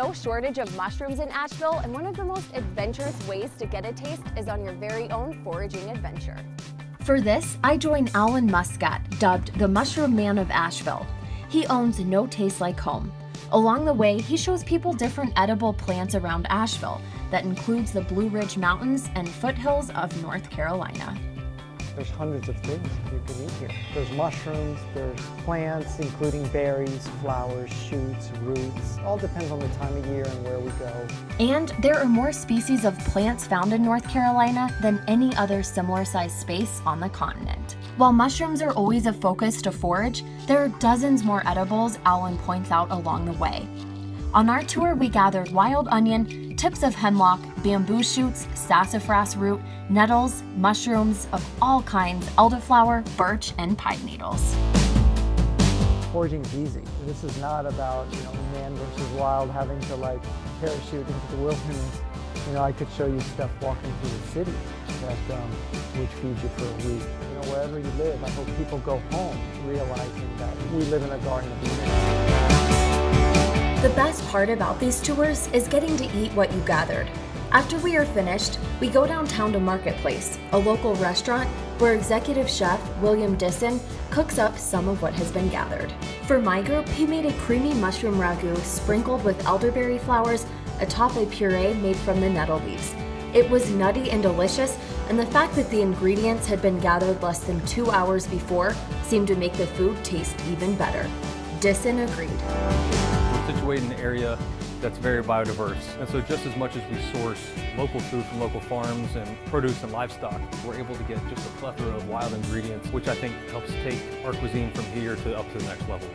no shortage of mushrooms in Asheville, and one of the most adventurous ways to get a taste is on your very own foraging adventure. For this, I join Alan Muscat, dubbed the Mushroom Man of Asheville. He owns No Taste Like Home. Along the way, he shows people different edible plants around Asheville that includes the Blue Ridge Mountains and foothills of North Carolina. There's hundreds of things you can eat here. There's mushrooms, there's plants, including berries, flowers, shoots, roots. All depends on the time of year and where we go. And there are more species of plants found in North Carolina than any other similar-sized space on the continent. While mushrooms are always a focus to forage, there are dozens more edibles Alan points out along the way. On our tour, we gathered wild onion, tips of hemlock, bamboo shoots, sassafras root, nettles, mushrooms of all kinds, elderflower, birch, and pine needles. Foraging's easy. This is not about, man versus wild having to parachute into the wilderness. I could show you stuff walking through the city that would feed you for a week. Wherever you live, I hope people go home realizing that we live in a Garden of Eden. The best part about these tours is getting to eat what you gathered. After we are finished, we go downtown to Marketplace, a local restaurant where executive chef William Disson cooks up some of what has been gathered. For my group, he made a creamy mushroom ragu sprinkled with elderberry flowers atop a puree made from the nettle leaves. It was nutty and delicious, and the fact that the ingredients had been gathered less than 2 hours before seemed to make the food taste even better. Disson agreed. We're situated in an area that's very biodiverse, and so just as much as we source local food from local farms and produce and livestock, we're able to get just a plethora of wild ingredients, which I think helps take our cuisine from here to up to the next level.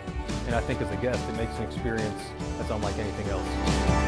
And I think as a guest, it makes an experience that's unlike anything else.